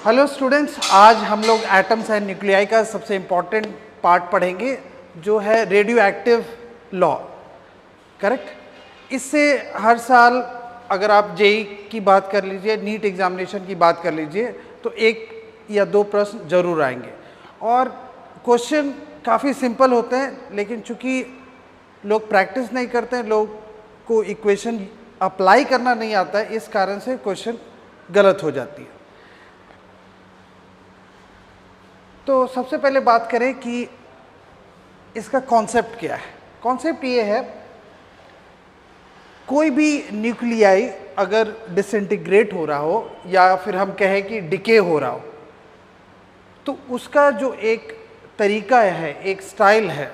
Hello students, आज हम लोग एटम्स एंड न्यूक्लियाई का सबसे इम्पॉर्टेंट पार्ट पढ़ेंगे जो है रेडियो एक्टिव लॉ। करेक्ट। इससे हर साल अगर आप जेई की बात कर लीजिए, नीट एग्जामिनेशन की बात कर लीजिए, तो एक या दो प्रश्न जरूर आएंगे और क्वेश्चन काफ़ी सिंपल होते हैं, लेकिन चूंकि लोग प्रैक्टिस नहीं करते हैं, लोग को इक्वेशन अप्लाई करना नहीं आता है, इस कारण से क्वेश्चन गलत हो जाती है। तो सबसे पहले बात करें कि इसका कॉन्सेप्ट क्या है। कॉन्सेप्ट ये है, कोई भी न्यूक्लियाई अगर डिसइंटीग्रेट हो रहा हो या फिर हम कहें कि डिके हो रहा हो, तो उसका जो एक तरीका है, एक स्टाइल है,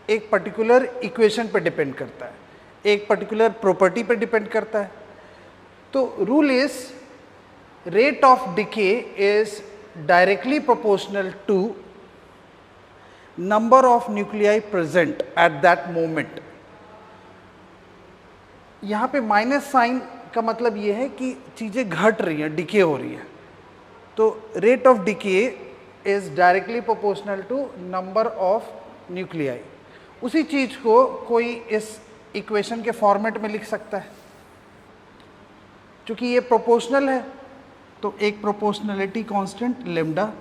एक पर्टिकुलर इक्वेशन पर डिपेंड करता है, एक पर्टिकुलर प्रॉपर्टी पर डिपेंड करता है। तो rule is rate of decay is directly proportional to number of nuclei present at that moment। यहाँ पे माइनस साइन का मतलब ये है कि चीज़ें घट रही हैं, डिके हो रही है। तो rate of decay is directly proportional to number of nuclei. उसी चीज़ को कोई इस इक्वेशन के फॉर्मेट में लिख सकता है। चूँकि ये प्रोपोर्शनल है तो एक प्रोपोर्शनलिटी कांस्टेंट लेम्डा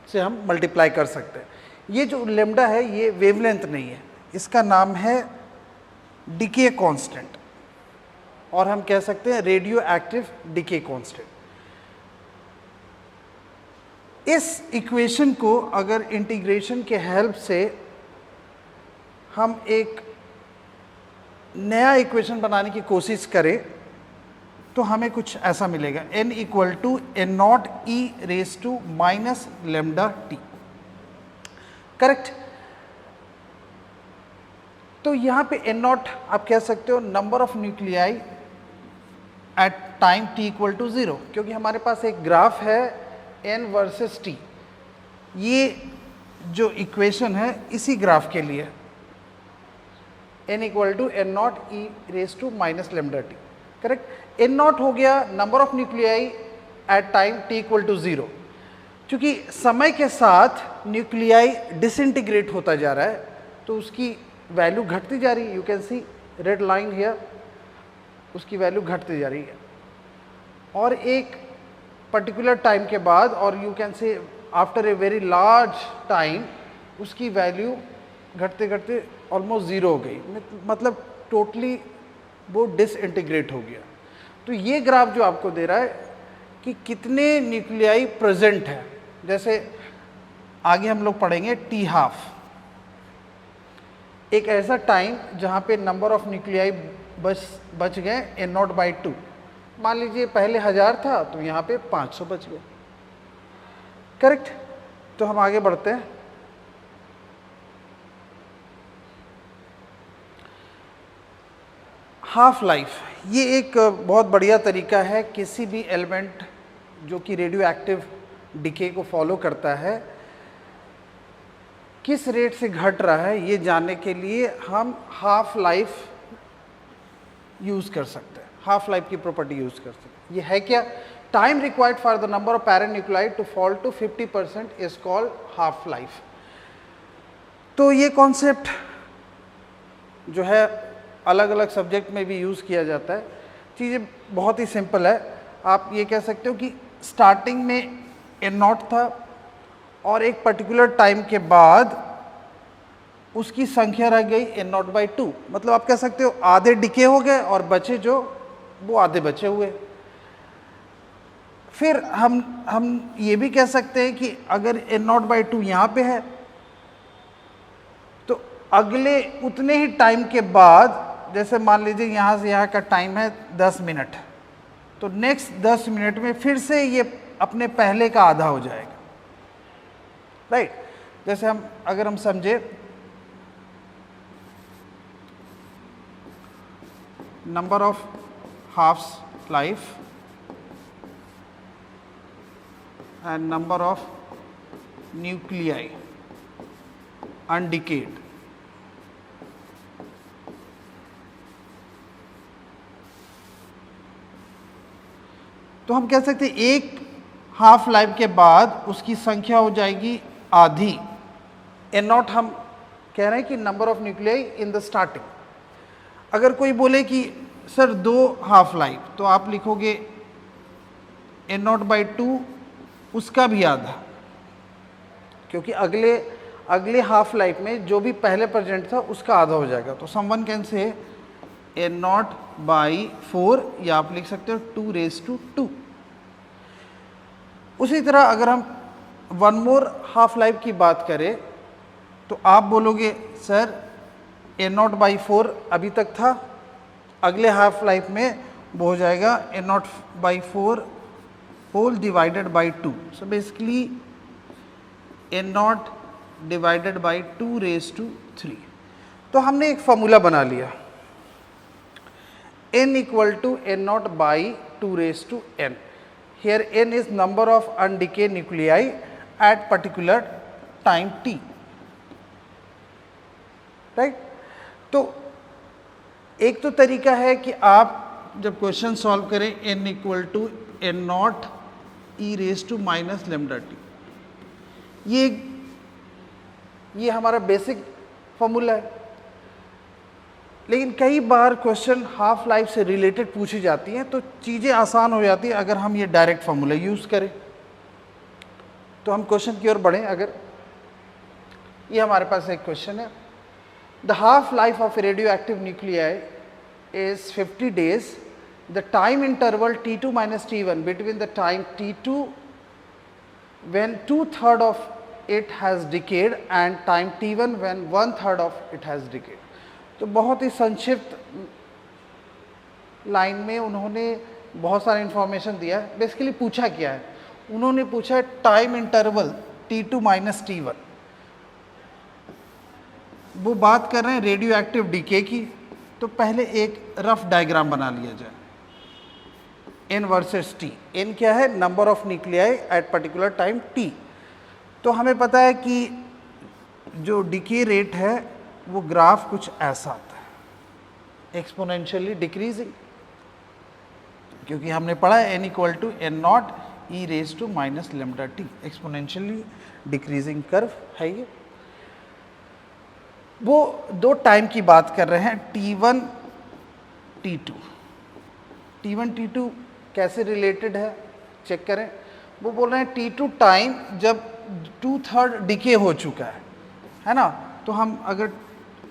से हम मल्टीप्लाई कर सकते हैं। ये जो लेम्डा है ये वेवलेंथ नहीं है, इसका नाम है डिके कांस्टेंट, और हम कह सकते हैं रेडियो एक्टिव डिके कांस्टेंट। इस इक्वेशन को अगर इंटीग्रेशन के हेल्प से हम एक नया इक्वेशन बनाने की कोशिश करें तो हमें कुछ ऐसा मिलेगा, n equal to N not e raise to minus lambda T. Correct. तो यहाँ पे एन नॉट आप कह सकते हो number of nuclei at time t equal to 0, क्योंकि हमारे पास एक ग्राफ है n वर्सेस t। ये जो इक्वेशन है इसी ग्राफ के लिए n equal to N not e raise to minus lambda T. Correct. N naught हो गया number of nuclei at time t equal to 0। चूँकि समय के साथ न्यूक्लियाई डिसइंटीग्रेट होता जा रहा है तो उसकी वैल्यू घटती जा रही है। You can see red line here, उसकी वैल्यू घटती जा रही है। और एक पर्टिकुलर टाइम के बाद, और you can say after a very large time, उसकी वैल्यू घटते घटते ऑलमोस्ट 0 हो गई, मतलब टोटली वो डिसइंटीग्रेट हो गया। तो ये ग्राफ जो आपको दे रहा है कि कितने न्यूक्लियाई प्रेजेंट है। जैसे आगे हम लोग पढ़ेंगे टी हाफ, एक ऐसा टाइम जहाँ पे नंबर ऑफ न्यूक्लियाई बच गए n नॉट बाई 2। मान लीजिए पहले 1000 था तो यहाँ पे 500 बच गए। करेक्ट। तो हम आगे बढ़ते हैं। हाफ लाइफ, ये एक बहुत बढ़िया तरीका है किसी भी एलिमेंट जो कि रेडियो एक्टिव डिके को फॉलो करता है, किस रेट से घट रहा है ये जानने के लिए हम हाफ लाइफ यूज़ कर सकते हैं, हाफ लाइफ की प्रॉपर्टी यूज़ कर सकते हैं। ये है क्या? Time required for the number of parent nuclei to fall to 50% is called half life. तो ये कॉन्सेप्ट जो है अलग अलग सब्जेक्ट में भी यूज़ किया जाता है। चीज़ें बहुत ही सिंपल है। आप ये कह सकते हो कि स्टार्टिंग में एन नॉट था और एक पर्टिकुलर टाइम के बाद उसकी संख्या रह गई एन नॉट बाई 2, मतलब आप कह सकते हो आधे डिके हो गए और बचे जो वो आधे बचे हुए। फिर हम ये भी कह सकते हैं कि अगर एन नॉट बाई 2 यहाँ पे है तो अगले उतने ही टाइम के बाद, जैसे मान लीजिए यहाँ से यहाँ का टाइम है 10 मिनट, तो नेक्स्ट 10 मिनट में फिर से ये अपने पहले का आधा हो जाएगा। राइट। जैसे अगर हम समझे number of half life and number of nuclei undecayed, तो हम कह सकते हैं एक हाफ लाइफ के बाद उसकी संख्या हो जाएगी आधी। एन नॉट हम कह रहे हैं कि number of nuclei in the starting. अगर कोई बोले कि सर 2 हाफ लाइफ, तो आप लिखोगे एन नॉट बाई 2 उसका भी आधा, क्योंकि अगले हाफ लाइफ में जो भी पहले प्रेजेंट था उसका आधा हो जाएगा। तो someone can say N naught by 4, या आप लिख सकते हो 2⁻²। उसी तरह अगर हम 1 मोर हाफ लाइफ की बात करें तो आप बोलोगे सर एन नॉट बाई 4 अभी तक था, अगले हाफ लाइफ में वो हो जाएगा N naught by 4 whole divided by 2। So basically N naught divided by 2⁻³ तो हमने एक फॉर्मूला बना लिया, n equal to N naught by 2⁻n। Here n is number of undecayed nuclei at particular time t, right? तो एक तो तरीका है कि आप जब क्वेश्चन सॉल्व करें n equal to N naught e⁻⁻ ये हमारा बेसिक फॉर्मूला है। लेकिन कई बार क्वेश्चन हाफ लाइफ से रिलेटेड पूछी जाती हैं, तो चीज़ें आसान हो जाती है अगर हम ये डायरेक्ट फॉर्मूला यूज़ करें। तो हम क्वेश्चन की ओर बढ़ें। अगर ये हमारे पास एक क्वेश्चन है, the half life of radio active nuclei is 50 days, the time interval t2 minus t1 between the time t2 when 2/3 of it has decayed and time t1 when 1/3 of it has decayed। तो बहुत ही संक्षिप्त line में उन्होंने बहुत सारा information दिया है। Basically पूछा क्या है, उन्होंने पूछा है time interval t2 minus t1। वो बात कर रहे हैं रेडियो एक्टिव डीके की। तो पहले एक रफ डायग्राम बना लिया जाए, n वर्सेस t। n क्या है, number of nuclei at particular time t। तो हमें पता है कि जो डीके रेट है वो ग्राफ कुछ ऐसा आता है, एक्सपोनेंशियली डिक्रीजिंग, क्योंकि हमने पढ़ा है n equal to N naught e⁻⁻t, exponentially decreasing curve है ये। वो 2 टाइम की बात कर रहे हैं, t1 t2। t1 t2 कैसे रिलेटेड है चेक करें। वो बोल रहे हैं t2 टाइम जब 2/3 डिके हो चुका है ना। तो हम अगर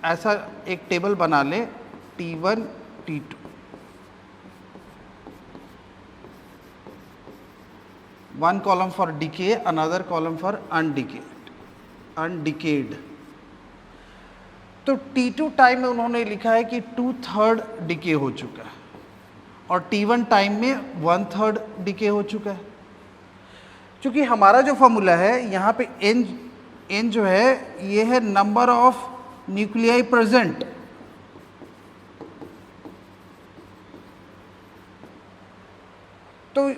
ऐसा एक टेबल बना लें, t1 t2, one column for decay, another column for undecayed. तो t2 टाइम में उन्होंने लिखा है कि 2/3 डिके हो चुका है, और t1 टाइम में 1/3 डिके हो चुका है। क्योंकि हमारा जो फॉर्मूला है यहाँ पे n जो है ये है नंबर ऑफ न्यूक्लियाई प्रेजेंट। तो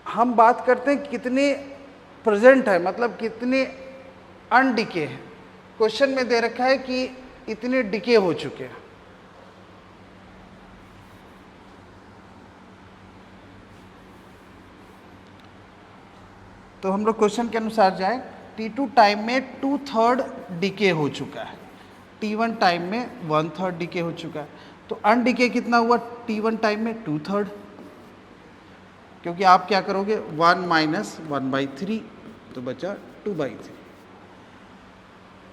हम बात करते हैं कितने प्रेजेंट है, मतलब कितने अनडिके हैं। क्वेश्चन में दे रखा है कि इतने डिके हो चुके हैं। तो हम लोग क्वेश्चन के अनुसार जाएं, t2 टाइम में 2/3 डिके हो चुका है, t1 टाइम में 1/3 डिके हो चुका है। तो अनडिके कितना हुआ t1 टाइम में 2/3, क्योंकि आप क्या करोगे 1 माइनस 1/3 तो बचा 2/3।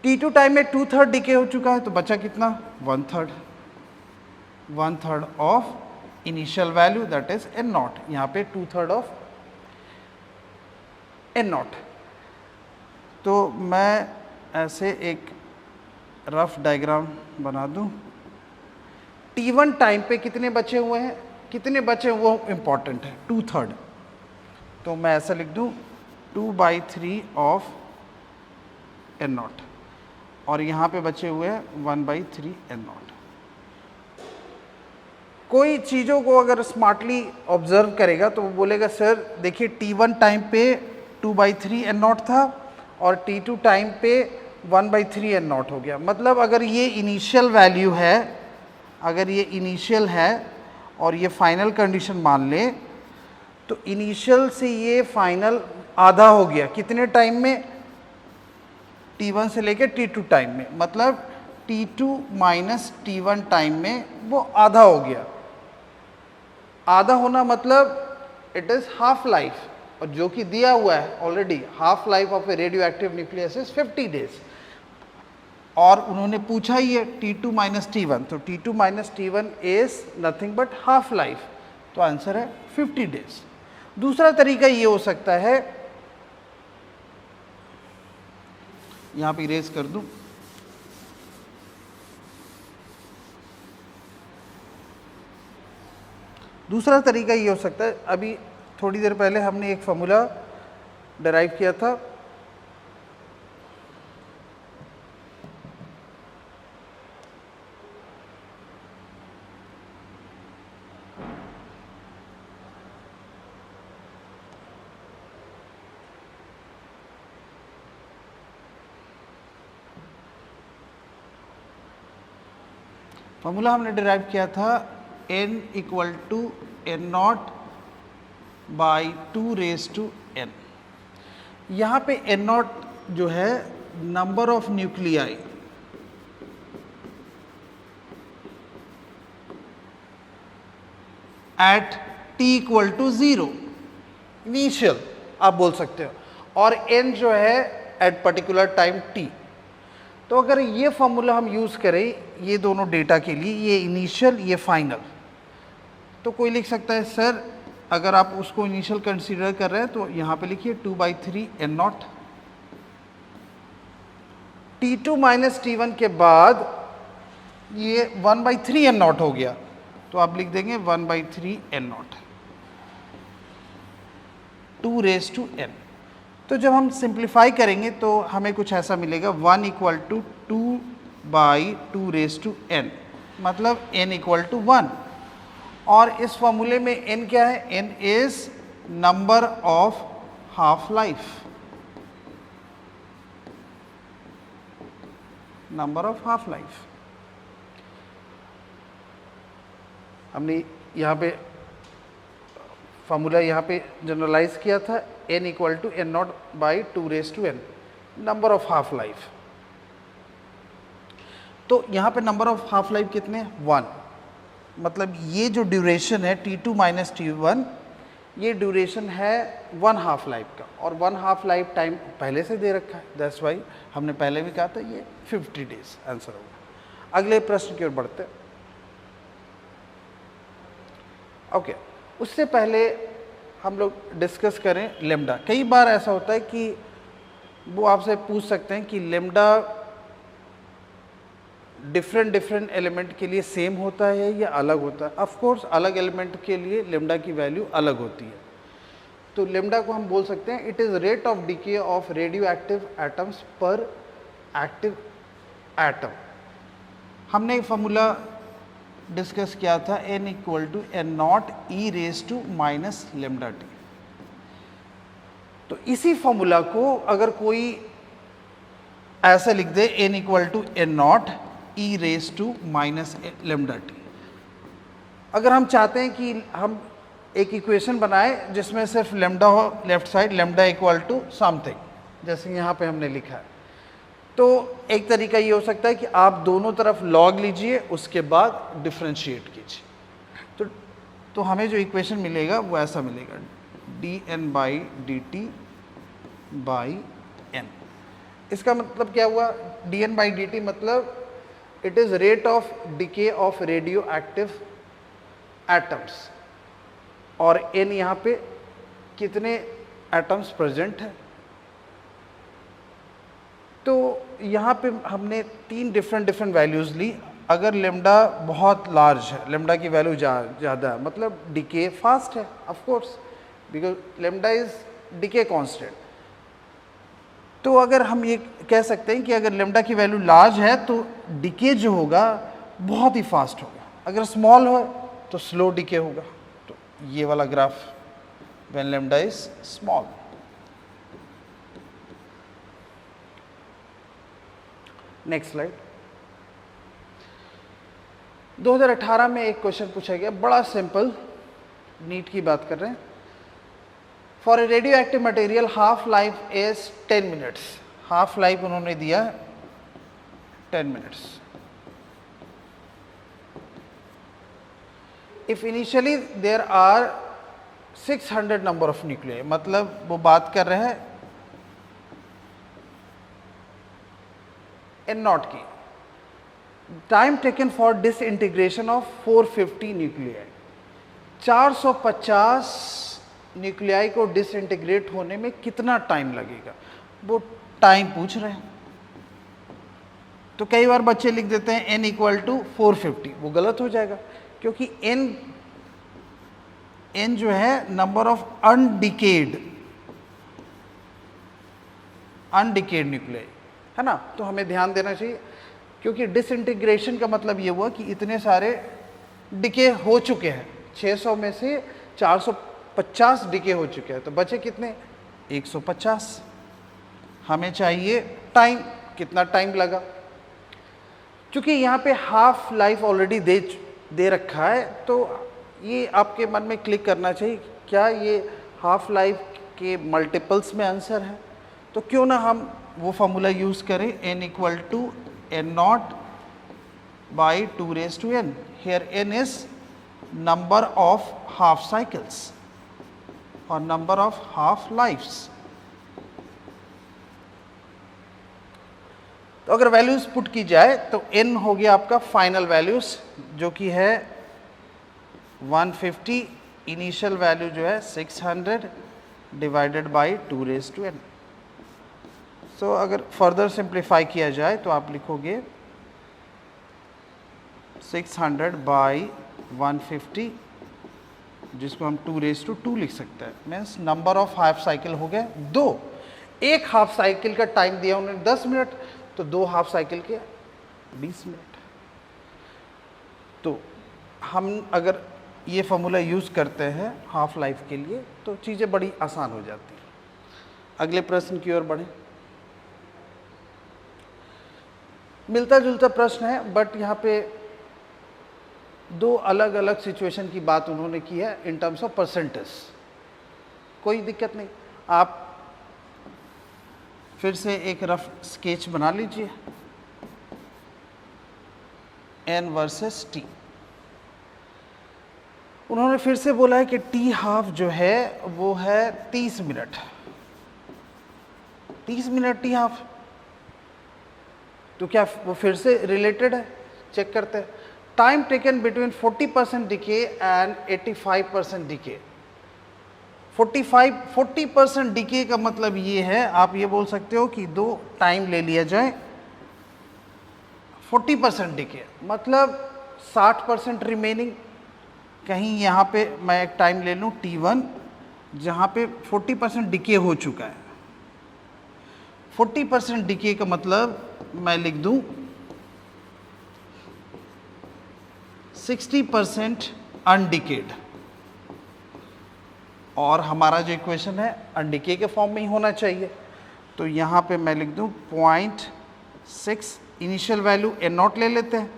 t2 टाइम में 2/3 डिके हो चुका है, तो बचा कितना 1/3 of initial value that is an not. यहाँ पे 2/3 ऑफ एन नॉट। तो मैं ऐसे एक रफ डायग्राम बना दूं। t1 टाइम पे कितने बचे हुए हैं, कितने बचे वो इम्पॉर्टेंट है, 2/3। तो मैं ऐसा लिख दूं 2/3 ऑफ एन नॉट, और यहाँ पे बचे हुए हैं 1/3 एन नॉट। कोई चीज़ों को अगर स्मार्टली ऑब्जर्व करेगा तो वो बोलेगा सर देखिए t1 टाइम पे 2/3 एन नॉट था, और t2 टाइम पे 1/3 एन नॉट हो गया। मतलब अगर ये इनिशियल वैल्यू है, अगर ये इनिशियल है और ये फाइनल कंडीशन मान लें, तो इनिशियल से ये फाइनल आधा हो गया, कितने टाइम में? T1 से लेके T2 टाइम में, मतलब T2 माइनस T1 टाइम में वो आधा हो गया। आधा होना मतलब इट इज हाफ लाइफ, और जो कि दिया हुआ है already, half life of A radio active nucleus is 50 days, और उन्होंने पूछा ही है T2 माइनस T1, तो T2 minus T1 is nothing but half life, तो आंसर है 50 डेज। दूसरा तरीका ये हो सकता है, यहां पे इरेज कर दूं, दूसरा तरीका ये हो सकता है, अभी थोड़ी देर पहले हमने एक फॉर्मूला डिराइव किया था, फॉर्मूला हमने डिराइव किया था n equal to N naught by 2 raise to n। यहाँ पे n नॉट जो है number of nuclei at t equal to 0, initial आप बोल सकते हो, और n जो है एट पर्टिकुलर टाइम t। तो अगर ये फॉर्मूला हम यूज़ करें ये दोनों डेटा के लिए, ये इनिशियल ये फाइनल, तो कोई लिख सकता है सर अगर आप उसको इनिशियल कंसीडर कर रहे हैं तो यहाँ पे लिखिए 2/3 n not, T2 minus T1 के बाद ये 1/3 n नॉट हो गया, तो आप लिख देंगे 1/3 n naught 2 raise to n। तो जब हम सिंप्लीफाई करेंगे तो हमें कुछ ऐसा मिलेगा 1 equal to 2/2 raise to n, मतलब n इक्वल टू 1। और इस फॉर्मूले में n क्या है? n is number of half life, number of half life. हमने यहाँ पे फॉर्मूला यहाँ पे जनरलाइज किया था, n equal to N naught by 2 raise to n, number of half life. तो यहाँ पे नंबर ऑफ हाफ लाइफ कितने? 1, मतलब ये जो ड्यूरेशन है T2 माइनस T1, ये ड्यूरेशन है 1 हाफ लाइफ का, और 1 हाफ लाइफ टाइम पहले से दे रखा है, दैट्स वाई हमने पहले भी कहा था ये 50 डेज आंसर होगा। अगले प्रश्न की ओर बढ़ते हैं। ओके, उससे पहले हम लोग डिस्कस करें लेम्डा। कई बार ऐसा होता है कि वो आपसे पूछ सकते हैं कि लेम्डा डिफरेंट एलिमेंट के लिए सेम होता है या अलग होता है। ऑफ कोर्स अलग एलिमेंट के लिए लेम्डा की वैल्यू अलग होती है। तो लेम्डा को हम बोल सकते हैं it is rate of decay of radioactive atoms per active atom. हमने फॉर्मूला डिस्कस किया था n equal to N not e raise to minus lambda t. तो इसी फॉर्मूला को अगर कोई ऐसा लिख दे n equal to N not e raise to minus lambda t, अगर हम चाहते हैं कि हम एक इक्वेशन बनाए जिसमें सिर्फ लेम्डा हो left side, lambda equal to something, जैसे यहाँ पे हमने लिखा है, तो एक तरीका ये हो सकता है कि आप दोनों तरफ लॉग लीजिए, उसके बाद डिफ्रेंशिएट कीजिए। तो हमें जो इक्वेशन मिलेगा वो ऐसा मिलेगा dn by dt by n। इसका मतलब क्या हुआ? dn बाई dt मतलब it is rate of decay of radioactive atoms, और n यहाँ पे कितने एटम्स प्रेजेंट हैं। तो यहाँ पे हमने 3 डिफरेंट वैल्यूज़ ली। अगर लेम्डा बहुत लार्ज है, लेम्डा की वैल्यू ज़्यादा है, मतलब डिके फास्ट है, of course because lambda is decay constant. तो अगर हम ये कह सकते हैं कि अगर लेम्डा की वैल्यू लार्ज है तो डिके जो होगा बहुत ही फास्ट होगा, अगर स्मॉल हो तो स्लो डिके होगा। तो ये वाला graph when lambda is small. Next slide. 2018 में एक क्वेश्चन पूछा गया, बड़ा सिंपल, नीट की बात कर रहे हैं। For a radioactive material half life is 10 minutes, half life उन्होंने दिया 10 minutes. If initially there are 600 number of nuclei, मतलब वो बात कर रहे हैं N0 की। Time taken for disintegration of 450 nuclei, 450 nuclei को डिसइंटीग्रेट होने में कितना टाइम लगेगा, वो टाइम पूछ रहे हैं। तो कई बार बच्चे लिख देते हैं n इक्वल टू 450, वो गलत हो जाएगा, क्योंकि n जो है नंबर ऑफ अनडिकेड न्यूक्लियाई है ना, तो हमें ध्यान देना चाहिए, क्योंकि डिसइंटीग्रेशन का मतलब ये हुआ कि इतने सारे डिके हो चुके हैं, 600 में से 450 डिके हो चुके हैं, तो बचे कितने 150। हमें चाहिए टाइम, कितना टाइम लगा। क्योंकि यहाँ पे हाफ लाइफ ऑलरेडी दे रखा है, तो ये आपके मन में क्लिक करना चाहिए, क्या ये हाफ लाइफ के मल्टीपल्स में आंसर है, तो क्यों ना हम वो फॉर्मूला यूज़ करें, n equal to n0 by 2 raise to n। Here n is number of half cycles और नंबर ऑफ हाफ लाइफ्स। तो अगर वैल्यूज पुट की जाए तो n हो गया आपका फाइनल वैल्यूज, जो कि है 150, इनिशियल वैल्यू जो है 600 divided by 2 raise to n। So अगर फर्दर सिंप्लीफाई किया जाए तो आप लिखोगे 600 बाई 150, जिसको हम 2 रेज़ टू 2 लिख सकते हैं, means number of half cycle हो गए 2। एक हाफ साइकिल का टाइम दिया उन्होंने 10 मिनट, तो 2 हाफ साइकिल के 20 मिनट। तो हम अगर ये फॉर्मूला यूज़ करते हैं हाफ लाइफ के लिए तो चीज़ें बड़ी आसान हो जाती हैं। अगले प्रश्न की ओर बढ़ें। मिलता जुलता प्रश्न है, बट यहाँ पे 2 अलग अलग सिचुएशन की बात उन्होंने की है इन टर्म्स ऑफ परसेंटेज। कोई दिक्कत नहीं, आप फिर से एक रफ स्केच बना लीजिए, n वर्सेस t। उन्होंने फिर से बोला है कि t हाफ जो है वो है 30 मिनट, 30 मिनट t हाफ। तो क्या वो फिर से रिलेटेड है, चेक करते हैं। Time taken between 40% decay and 85% decay. 40% decay का मतलब ये है, आप ये बोल सकते हो कि 2 टाइम ले लिया जाए। 40% डिके मतलब 60% रिमेनिंग। कहीं यहाँ पे मैं एक टाइम ले लूँ t1, जहाँ पे 40% डिके हो चुका है। 40% डिके का मतलब मैं लिख दूँ 60% अनडिकेड, और हमारा जो इक्वेशन है अनडिके के फॉर्म में ही होना चाहिए। तो यहाँ पे मैं लिख दूँ 0.6, इनिशियल वैल्यू n0 ले लेते हैं,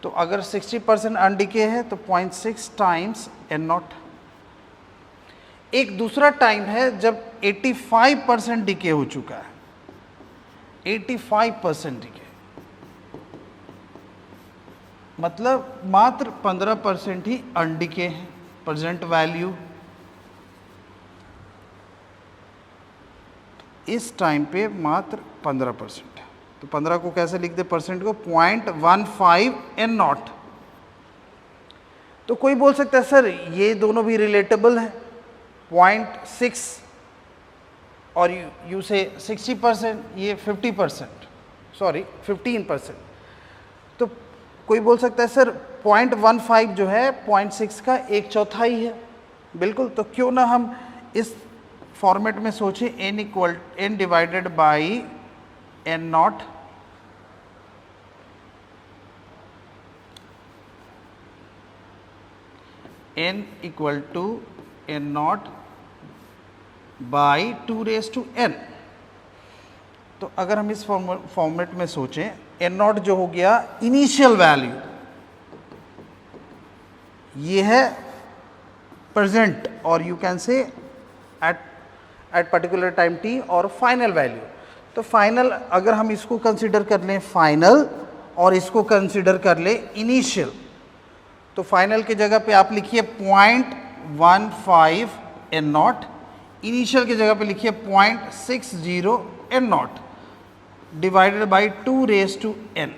तो अगर 60% अनडिके है तो 0.6 टाइम्स n0। एक दूसरा टाइम है जब 85% डिके हो चुका है, 85% डिके, मतलब मात्र 15% ही अनडिके है, प्रेजेंट वैल्यू। इस टाइम पे मात्र 15%, तो 15 को कैसे लिख दे परसेंट को, 0.15 n0। तो कोई बोल सकता है सर ये दोनों भी रिलेटेबल है, 0.6 और यू से 60%, ये 50%, सॉरी 15%। तो कोई बोल सकता है सर 0.15 जो है 0.6 का 1/4 है, बिल्कुल। तो क्यों ना हम इस फॉर्मेट में सोचें, n divided by n0, n equal to n0 by 2 raise to n। तो अगर हम इस फॉर्मेट में सोचें, n0 जो हो गया इनिशियल वैल्यू, ये है प्रेजेंट, और you can say eight particular time t और फाइनल वैल्यू। तो फाइनल अगर हम इसको कंसिडर कर लें फाइनल और इसको कंसिडर कर ले इनिशियल, तो फाइनल की जगह पे आप लिखिए 0.15 एन नॉट, इनिशियल की जगह पे लिखिए 0.60 N naught divided by 2 raise to n।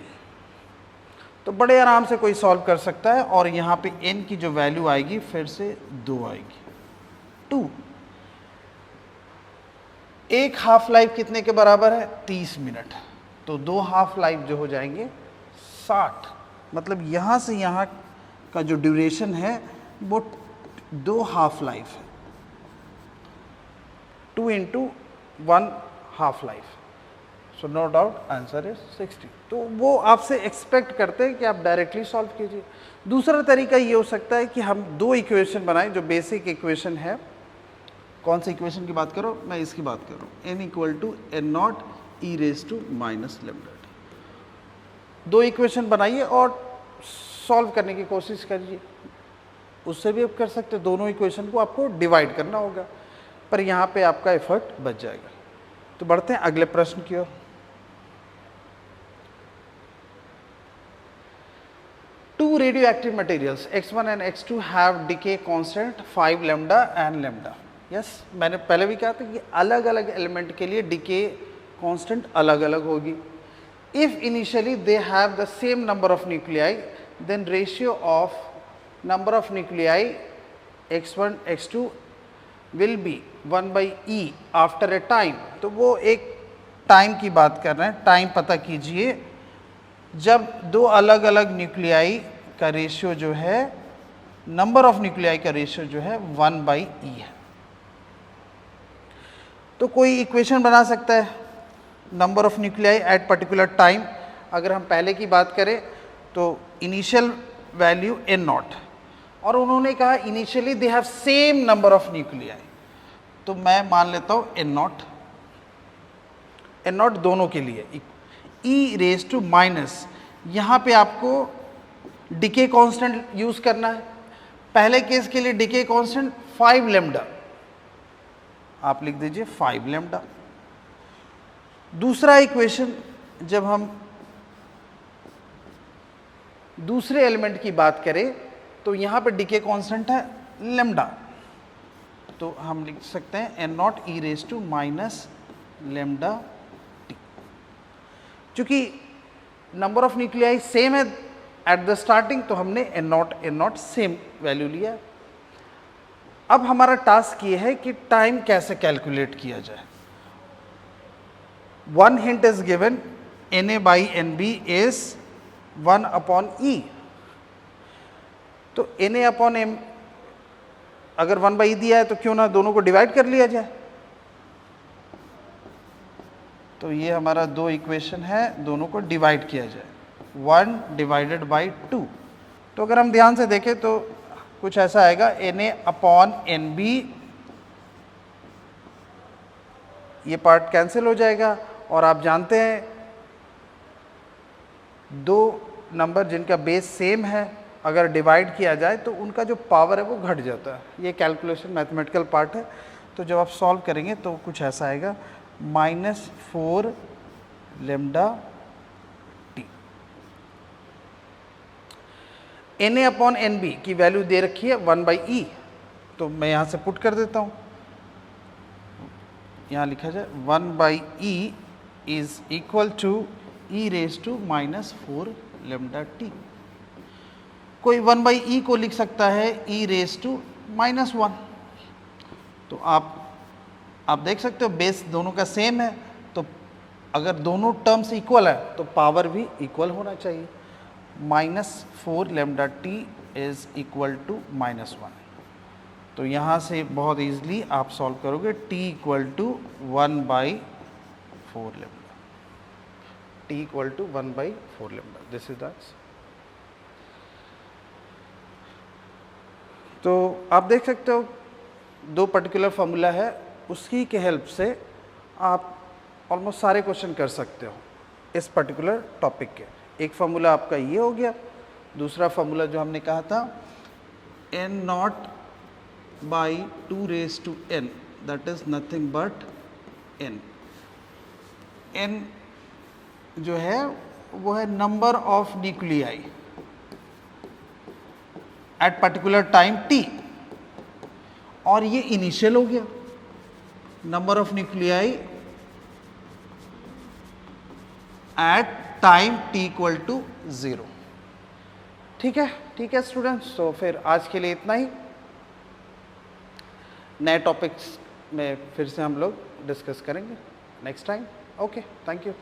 तो बड़े आराम से कोई सॉल्व कर सकता है। और यहाँ पे n की जो वैल्यू आएगी फिर से 2 आएगी, 2। एक हाफ लाइफ कितने के बराबर है? 30 मिनट। तो 2 हाफ लाइफ जो हो जाएंगे 60। मतलब यहाँ से यहाँ का जो ड्यूरेशन है वो 2 हाफ लाइफ है, 2 into 1 half life. So no doubt answer is 60। तो वो आपसे एक्सपेक्ट करते हैं कि आप डायरेक्टली सॉल्व कीजिए। दूसरा तरीका ये हो सकता है कि हम 2 इक्वेशन बनाएं जो बेसिक इक्वेशन है। कौन सी इक्वेशन की बात करो? मैं इसकी बात कर रहा हूँ, n equal to N not e raise to minus lambda. 2 equation बनाइए और सॉल्व करने की कोशिश करिए। उससे भी आप कर सकते हैं, दोनों इक्वेशन को आपको डिवाइड करना होगा, पर यहाँ पे आपका एफर्ट बच जाएगा। तो बढ़ते हैं अगले प्रश्न की ओर। 2 radioactive materials x1 and x2 have decay constant 5 lambda and lambda। Yes, मैंने पहले भी कहा था कि अलग अलग एलिमेंट के लिए डिके कांस्टेंट अलग अलग होगी। If initially they have the same number of nuclei then ratio of number of nuclei x1 x2 will be 1/e after a time. तो वो एक टाइम की बात कर रहे हैं। टाइम पता कीजिए जब 2 अलग अलग न्यूक्लियाई का रेशियो जो है, नंबर ऑफ न्यूक्लियाई का रेशियो जो है 1/e है। तो कोई इक्वेशन बना सकता है number of nuclei at particular time. अगर हम पहले की बात करें तो इनिशियल वैल्यू एन नॉट, और उन्होंने कहा initially they have same number of nuclei. तो मैं मान लेता हूँ एन नॉट दोनों के लिए ई रेज टू माइनस। यहाँ पे आपको डिके कांस्टेंट यूज करना है। पहले केस के लिए डिके कांस्टेंट 5 लेमडा, आप लिख दीजिए 5 लेमडा। दूसरा इक्वेशन, जब हम दूसरे एलिमेंट की बात करें तो यहाँ पे डिके कांस्टेंट है लेमडा, तो हम लिख सकते हैं N not e raise to minus lambda T. चूंकि नंबर ऑफ न्यूक्लियाई सेम है एट द स्टार्टिंग, तो हमने एन नॉट सेम वैल्यू लिया। अब हमारा टास्क ये है कि टाइम कैसे कैलकुलेट किया जाए। 1 hint is given, Na/Nb is 1/e। तो Na/m अगर 1/e दिया है तो क्यों ना दोनों को डिवाइड कर लिया जाए। तो ये हमारा 2 इक्वेशन है, दोनों को डिवाइड किया जाए, 1 डिवाइडेड बाई 2। तो अगर हम ध्यान से देखें तो कुछ ऐसा आएगा, Na/Nb, ये पार्ट कैंसिल हो जाएगा। और आप जानते हैं 2 नंबर जिनका बेस सेम है अगर डिवाइड किया जाए तो उनका जो पावर है वो घट जाता है। ये कैलकुलेशन मैथमेटिकल पार्ट है। तो जब आप सॉल्व करेंगे तो कुछ ऐसा आएगा, -4 लेमडा टी। Na/Nb की वैल्यू दे रखी है 1/e, तो मैं यहाँ से पुट कर देता हूँ। यहाँ लिखा जाए 1/e is equal to e raise to -4 lambda T. कोई 1/e को लिख सकता है e रेज टू -1। तो आप देख सकते हो बेस दोनों का सेम है, तो अगर दोनों टर्म्स इक्वल है तो पावर भी इक्वल होना चाहिए। -4 lambda T is equal to -1। तो यहाँ से बहुत ईजिली आप सॉल्व करोगे, t equal to 1/4 lambda, t equal to 1/4 lambda, this is the answer. तो आप देख सकते हो 2 पर्टिकुलर फार्मूला है, उसकी के हेल्प से आप ऑलमोस्ट सारे क्वेश्चन कर सकते हो इस पर्टिकुलर टॉपिक के। एक फार्मूला आपका ये हो गया, दूसरा फार्मूला जो हमने कहा था n0/2 raise to n that is nothing but n। n जो है वो है number of nuclei at particular time t, और ये इनिशियल हो गया number of nuclei at time t equal to 0। ठीक है स्टूडेंट्स, तो फिर आज के लिए इतना ही। नए टॉपिक्स में फिर से हम लोग डिस्कस करेंगे next time. Okay, thank you.